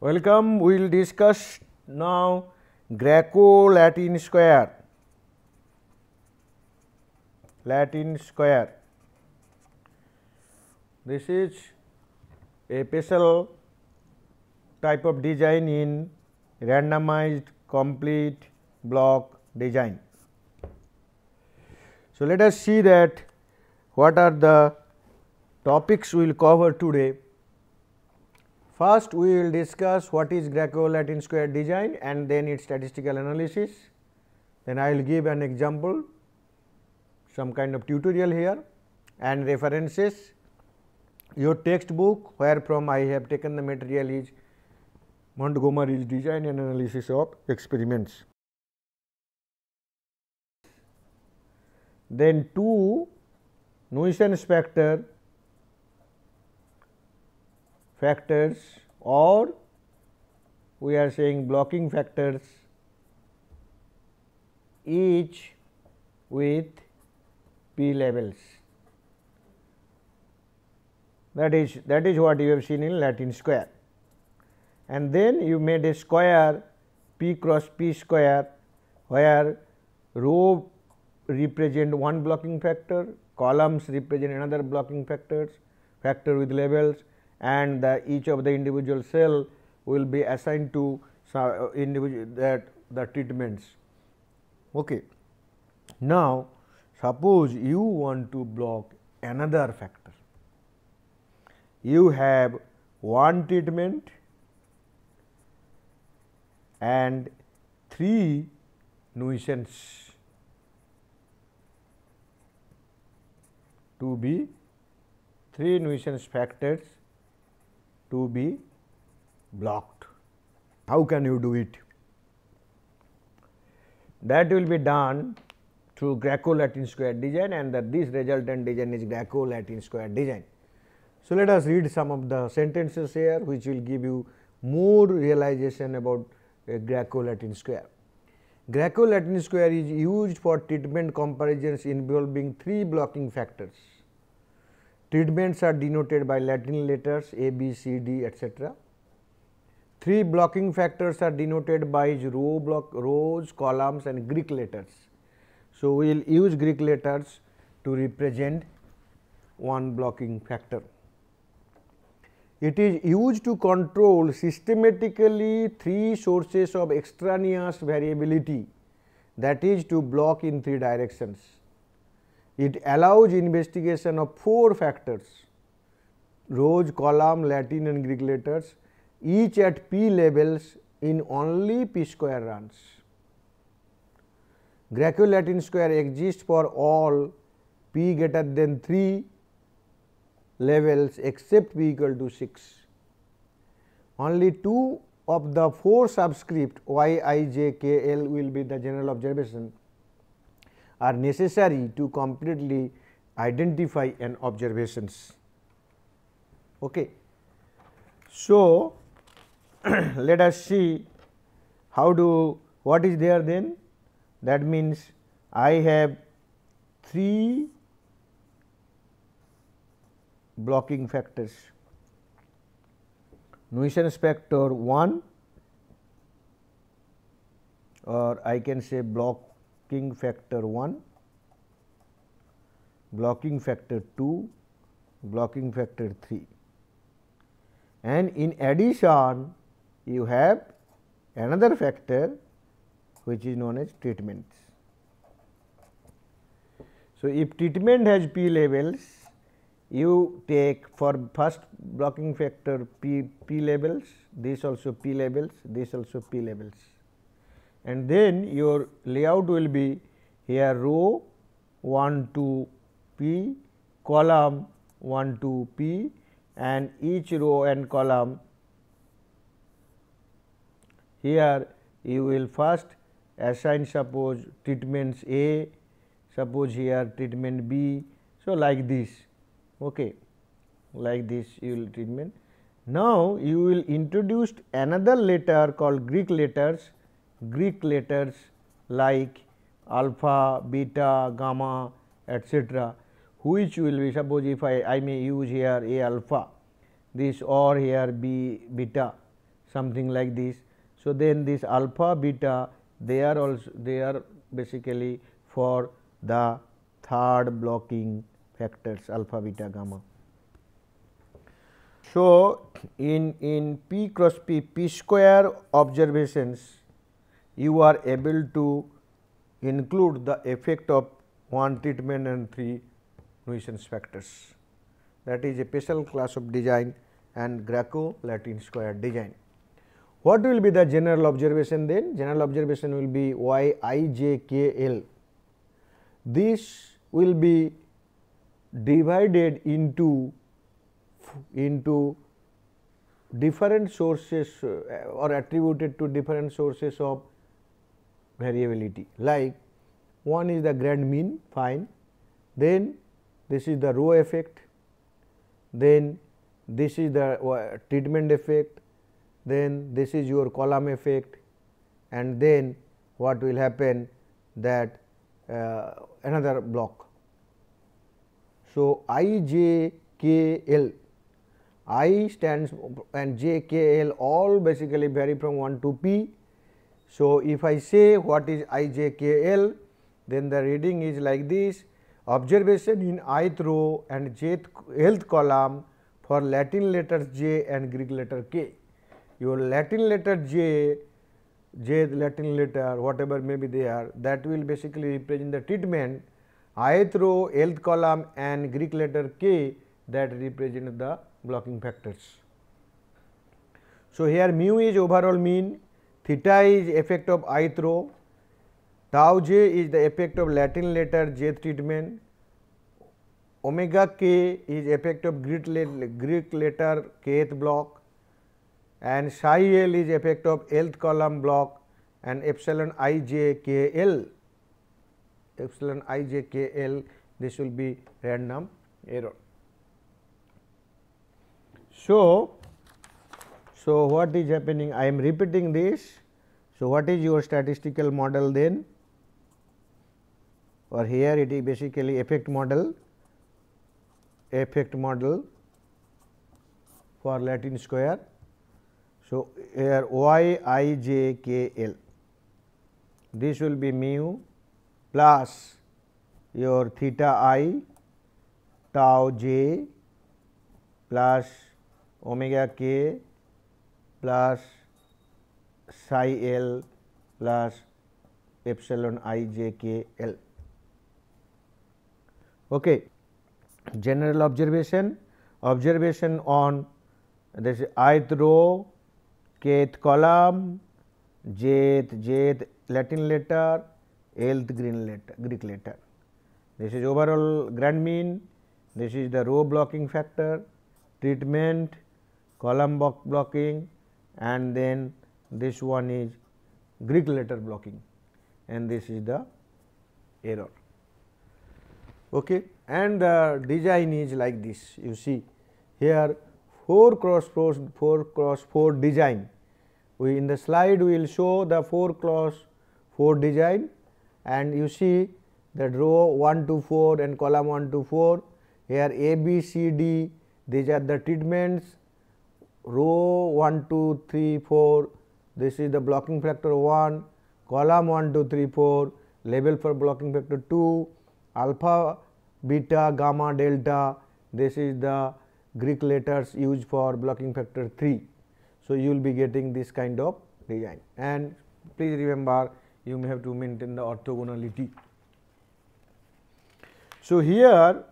Welcome. We will discuss now Graeco-Latin square. Latin square. This is a special type of design in randomized complete block design. So, let us see that what are the topics we will cover today. First, we will discuss what is Graeco-Latin square design and then its statistical analysis. Then I will give an example, some kind of tutorial here and references. Your textbook where from I have taken the material is Montgomery's Design and Analysis of Experiments. Then two nuisance factors or we are saying blocking factors each with p levels. That is what you have seen in Latin square. And then you made a square p cross p square where row represent one blocking factor, columns represent another blocking factor with labels, and each of the individual cell will be assigned to the treatments. Okay. Now, suppose you want to block another factor. You have one treatment and three nuisance factors to be blocked. How can you do it? That will be done through Graeco-Latin square design, and this resultant design is Graeco-Latin square design. So, let us read some of the sentences here which will give you more realization about Graeco-Latin square. Graeco-Latin square is used for treatment comparisons involving three blocking factors. Treatments are denoted by Latin letters A, B, C, D, etc. Three blocking factors are denoted by rows, columns and Greek letters. So, we will use Greek letters to represent one blocking factor. It is used to control systematically three sources of extraneous variability, that is to block in three directions. It allows investigation of four factors, rows, column, Latin and Greek letters, each at p levels in only p square runs. Graeco-Latin square exists for all p greater than 3 levels except p equal to 6. Only two of the four subscript y, I, j, k, l will be the general observation are necessary to completely identify an observations. Okay. So, let us see what is there then. That means, I have three blocking factors, nuisance factor 1 or I can say blocking factor 1, blocking factor 2, blocking factor 3, and in addition you have another factor which is known as treatments. So, if treatment has p levels, you take for first blocking factor p levels, this also p levels, this also p levels, and then your layout will be here row 1 to p, column 1 to p, and each row and column here you will first assign suppose treatments A, suppose here treatment B. So, like this. Okay, like this you will treatment. Now, you will introduce another letter called Greek letters like alpha, beta, gamma, etc., which will be, suppose if I may use here A alpha, this or here B beta, something like this. So, then this alpha beta they are basically for the third blocking factors alpha beta gamma. So, in P cross P square observations you are able to include the effect of one treatment and 3 nuisance factors. That is a special class of design and Graeco-Latin square design. What will be the general observation then? General observation will be y I j k l. This will be divided into different sources or attributed to different sources of variability, like one is the grand mean, fine, then this is the row effect, then this is the treatment effect, then this is your column effect, and then what will happen that another block. So, I j k l, I stands and j k l all basically vary from 1 to p. So, if I say what is I j k l, then the reading is like this: observation in ith row and jth column for Latin letters j and Greek letter k. Your Latin letter j Latin letter whatever may be there, that will basically represent the treatment, ith row, lth column and Greek letter k that represent the blocking factors. So, here mu is overall mean, theta is effect of ith row, tau j is the effect of Latin letter jth treatment, omega k is effect of Greek letter kth block, and psi l is effect of lth column block, and epsilon I j k l, this will be random error. So, what is happening? I am repeating this. So, what is your statistical model then? Or here it is basically effect model for Latin square. So, here y I j k l, this will be mu plus your theta I, tau j plus omega k plus psi l plus epsilon I j k l. Okay. General observation on this ith row, kth column, jth Latin letter, lth Greek letter. This is overall grand mean, this is the row blocking factor, treatment, column blocking, and then this one is Greek letter blocking, and this is the error. Okay. And the design is like this. You see here 4 cross 4 design. We in the slide we will show the 4 cross 4 design, and you see that row 1 to 4 and column 1 to 4. Here A, B, C, D, these are the treatments. Row 1, 2, 3, 4, this is the blocking factor 1, column 1, 2, 3, 4, label for blocking factor 2, alpha, beta, gamma, delta, this is the Greek letters used for blocking factor 3. So, you will be getting this kind of design, and please remember you may have to maintain the orthogonality. So, here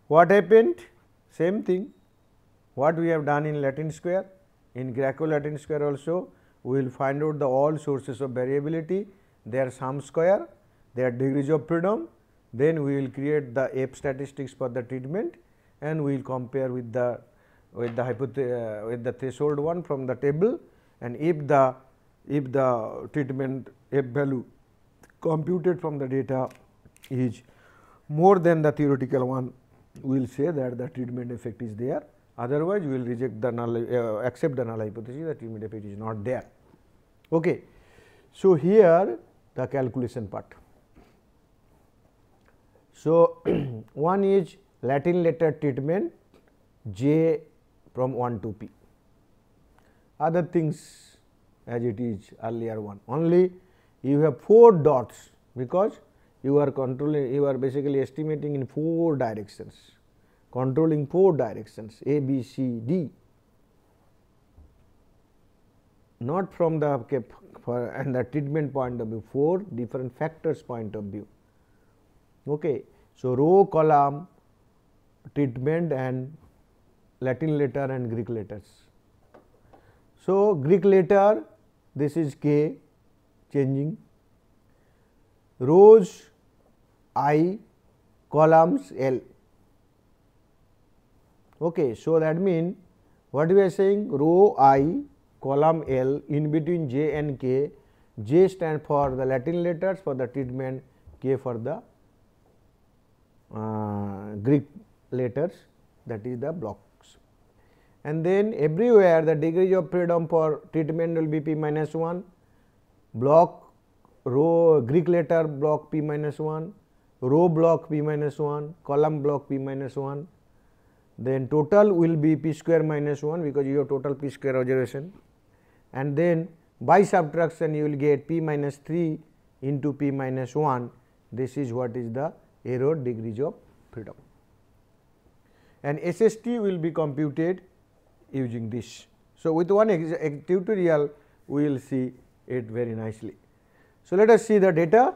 what happened? Same thing what we have done in Latin square. In Graeco-Latin square also we will find out the all sources of variability, their sum square, their degrees of freedom, then we will create the F statistics for the treatment, and we will compare with the threshold one from the table, and if the treatment F value computed from the data is more than the theoretical one, we will say that the treatment effect is there, otherwise we will reject the null accept the null hypothesis, the treatment effect is not there. Okay. So, here the calculation part. So, one is Latin letter treatment j from 1 to p. other things as it is earlier one. Only you have 4 dots, because you are controlling, you are basically estimating in 4 directions, controlling 4 directions A, B, C, D, not from the and the treatment point of view, 4 different factors point of view. Okay. So, row, column, treatment and Latin letter and Greek letters. So, Greek letter, this is K changing, rows I, columns L. Okay. So, that means what we are saying, row I, column L, in between J and K, J stand for the Latin letters for the treatment, K for the Greek letters, that is the blocks. And then everywhere the degrees of freedom for treatment will be p minus 1, block row Greek letter block p minus 1, row block p minus 1, column block p minus 1, then total will be p square minus 1, because you have total p square observation, and then by subtraction you will get p minus 3 into p minus 1. This is what is the error degrees of freedom, and SST will be computed using this. So, with one tutorial we will see it very nicely. So, let us see the data.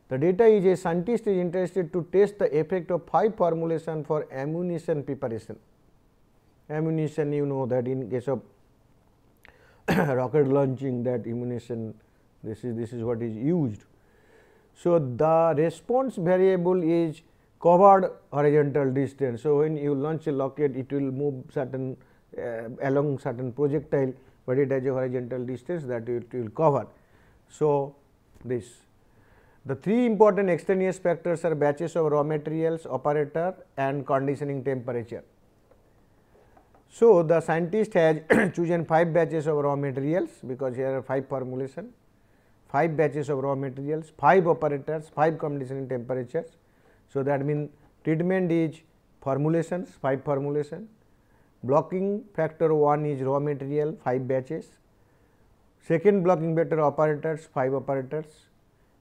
The data is a scientist is interested to test the effect of 5 formulation for ammunition preparation. Ammunition, you know that in case of rocket launching, that ammunition, this is what is used. So, the response variable is covered horizontal distance. So, when you launch a rocket, it will move certain along certain projectile, but it has a horizontal distance that it will cover. So, this the 3 important extraneous factors are batches of raw materials, operator and conditioning temperature. So, the scientist has chosen 5 batches of raw materials, because here are 5 formulation, 5 batches of raw materials, 5 operators, 5 conditioning temperatures. So, that means treatment is formulations, 5 formulation, blocking factor 1 is raw material, 5 batches, second blocking factor operators, 5 operators,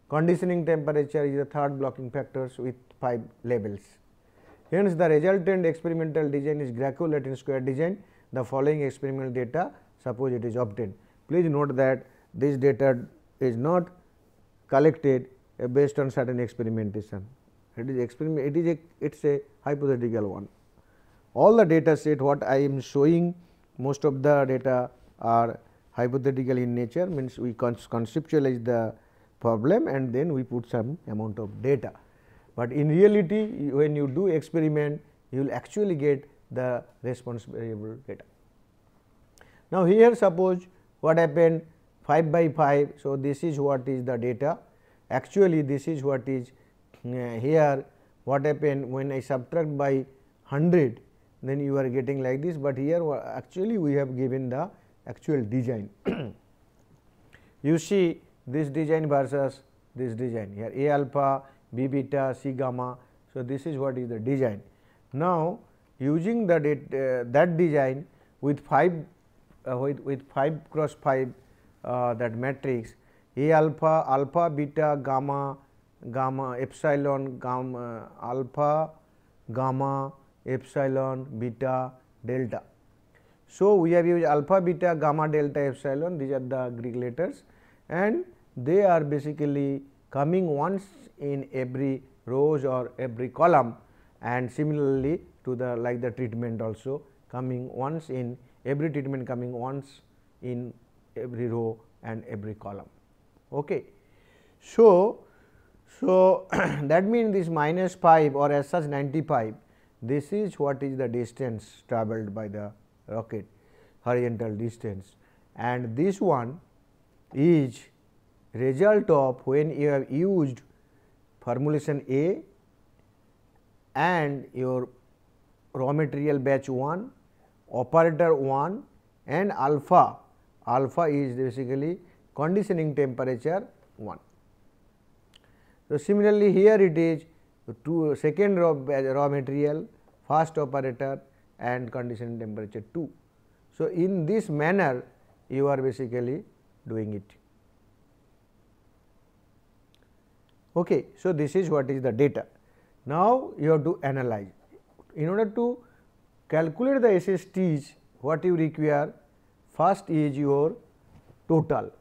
conditioning temperature is the third blocking factors with 5 labels. Hence, the resultant experimental design is Graeco-Latin square design. The following experimental data, suppose it is obtained. Please note that this data is not collected based on certain experimentation. It is experiment. It's a hypothetical one. All the data set what I am showing, most of the data are hypothetical in nature, means we conceptualize the problem and then we put some amount of data. But in reality, when you do experiment, you will actually get the response variable data. Now, here suppose what happened 5 by 5. So, this is what is the data. Actually, this is what is here what happened when I subtract by 100, then you are getting like this, but here actually we have given the actual design. You see this design versus this design, here A alpha, B beta, C gamma. So, this is what is the design. Now, using the that design with 5 cross 5 that matrix A alpha, alpha, beta, gamma, gamma, epsilon, gamma, alpha, gamma, epsilon, beta, delta. So, we have used alpha, beta, gamma, delta, epsilon, these are the Greek letters, and they are basically coming once in every rows or every column, and similarly to the like the treatment also coming once in every treatment, coming once in every row and every column. Okay. So, that means this minus 5 or as such 95, this is what is the distance travelled by the rocket, horizontal distance, and this one is result of when you have used formulation A and your raw material batch 1, operator 1 and alpha, alpha is basically conditioning temperature 1. So, similarly, here it is second raw material, first operator and conditioning temperature 2. So, in this manner you are basically doing it. Okay. So, this is what is the data. Now, you have to analyze. In order to calculate the SSTs, what you require? First is your total.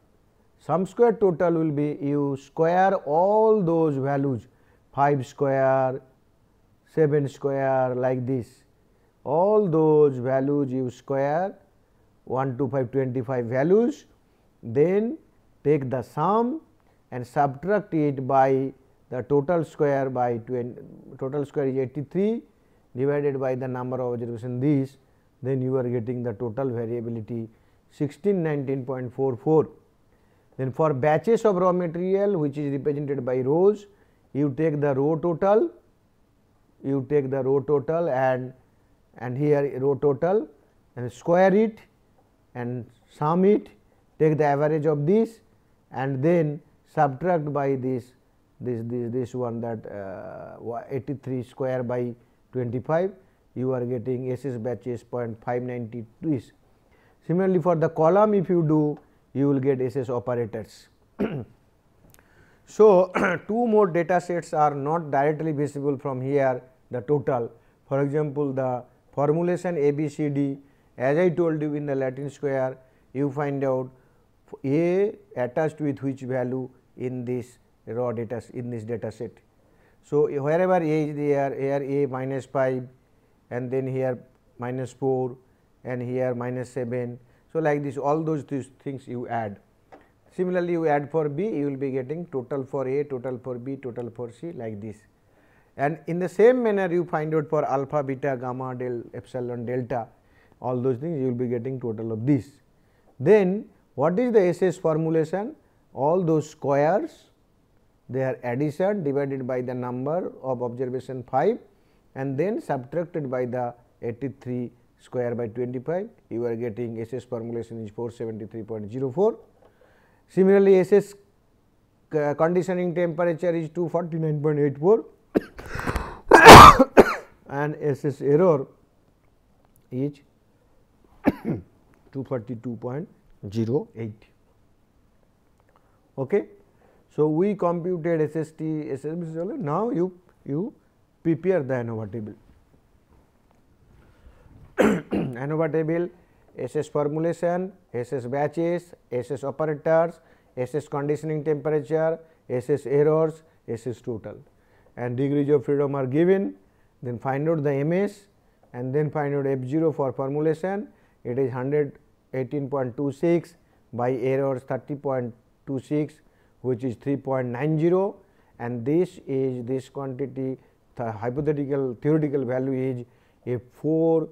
Sum square total will be you square all those values 5 square, 7 square like this. All those values you square 1 to 5 25 values, then take the sum and subtract it by the total square by 20, total square is 83 divided by the number of observation this, then you are getting the total variability 1619.44. Then for batches of raw material which is represented by rows, you take the row total, and here row total and square it and sum it, take the average of this and then subtract by this one, that 83 square by 25, you are getting SS batches 0.592. Similarly, for the column if you do, you will get SS operators. So, two more data sets are not directly visible from here, the total. For example, the formulation ABCD, as I told you in the Latin square, you find out A attached with which value in this raw data, in this data set. So, wherever A is there, here A minus 5 and then here minus 4 and here minus 7. So, like this all those things you add. Similarly, you add for B, you will be getting total for A, total for B, total for C, like this. And in the same manner you find out for alpha, beta, gamma, del, epsilon, delta, all those things you will be getting total of this. Then what is the SS formulation? All those squares, their addition divided by the number of observation 5 and then subtracted by the 83 square by 25, you are getting SS formulation is 473.04. Similarly, SS conditioning temperature is 249.84 and SS error is 242.08. Okay. So, we computed SST, SSB. Now, you prepare the ANOVA table. ANOVA table, SS formulation, SS batches, SS operators, SS conditioning temperature, SS errors, SS total, and degrees of freedom are given. Then find out the MS and then find out F0 for formulation. It is 118.26 by errors 30.26, which is 3.90, and this is this quantity, the hypothetical theoretical value is F4,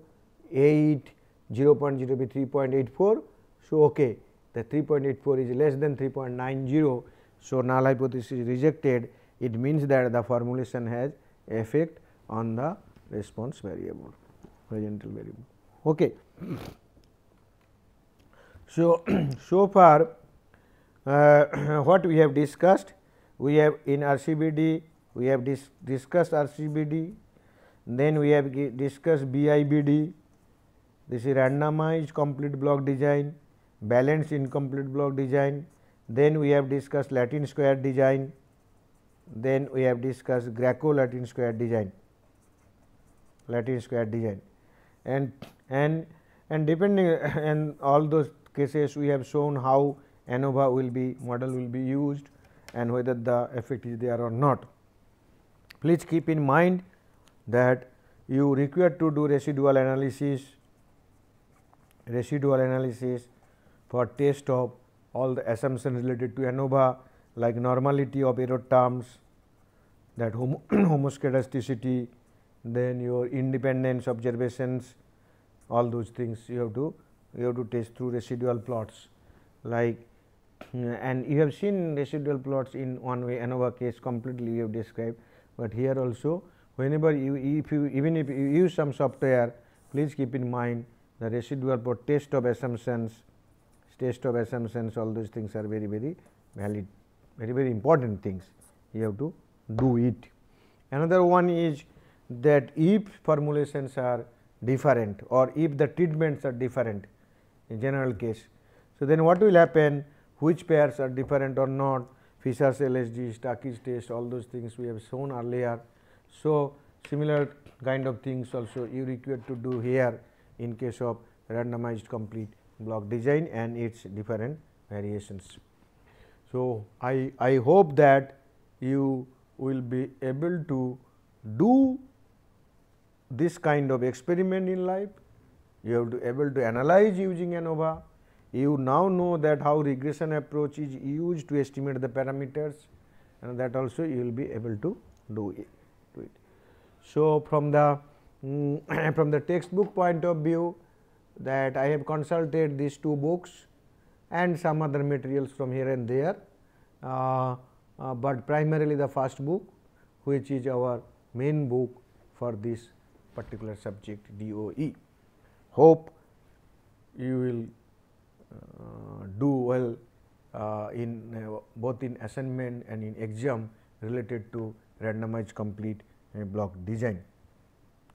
8, 0.0 be 3.84. So, okay, the 3.84 is less than 3.90. So, null hypothesis is rejected. It means that the formulation has effect on the response variable, horizontal variable. Okay. So, so far what we have discussed, we have in RCBD, we have discussed RCBD, then we have discussed BIBD, this is randomized complete block design, balanced incomplete block design, then we have discussed Latin square design, then we have discussed Graeco-Latin square design, and depending on all those cases we have shown how ANOVA will be model will be used and whether the effect is there or not. Please keep in mind that you require to do residual analysis for test of all the assumptions related to ANOVA, like normality of error terms, that homoscedasticity, then your independence observations, all those things you have to test through residual plots, like and you have seen residual plots in one way ANOVA case completely we have described, but here also whenever even if you use some software, please keep in mind the residual plot test of assumptions, all those things are very valid, very important things, you have to do it. Another one is that if formulations are different or if the treatments are different in general case, So, then what will happen, which pairs are different or not, Fisher's LSD, Stuckey's test, all those things we have shown earlier. So, similar kind of things also you require to do here in case of randomized complete block design and its different variations. So, I hope that you will be able to do this kind of experiment in life. You have to able to analyze using ANOVA. You now know that how regression approach is used to estimate the parameters, and that also you will be able to do it. So, from the from the textbook point of view, that I have consulted these two books and some other materials from here and there, but primarily the first book, which is our main book for this particular subject DOE. Hope you will do well in both in assignment and in exam related to randomized complete block design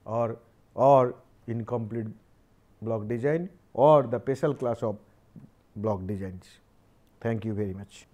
or incomplete block design or the special class of block designs. Thank you very much.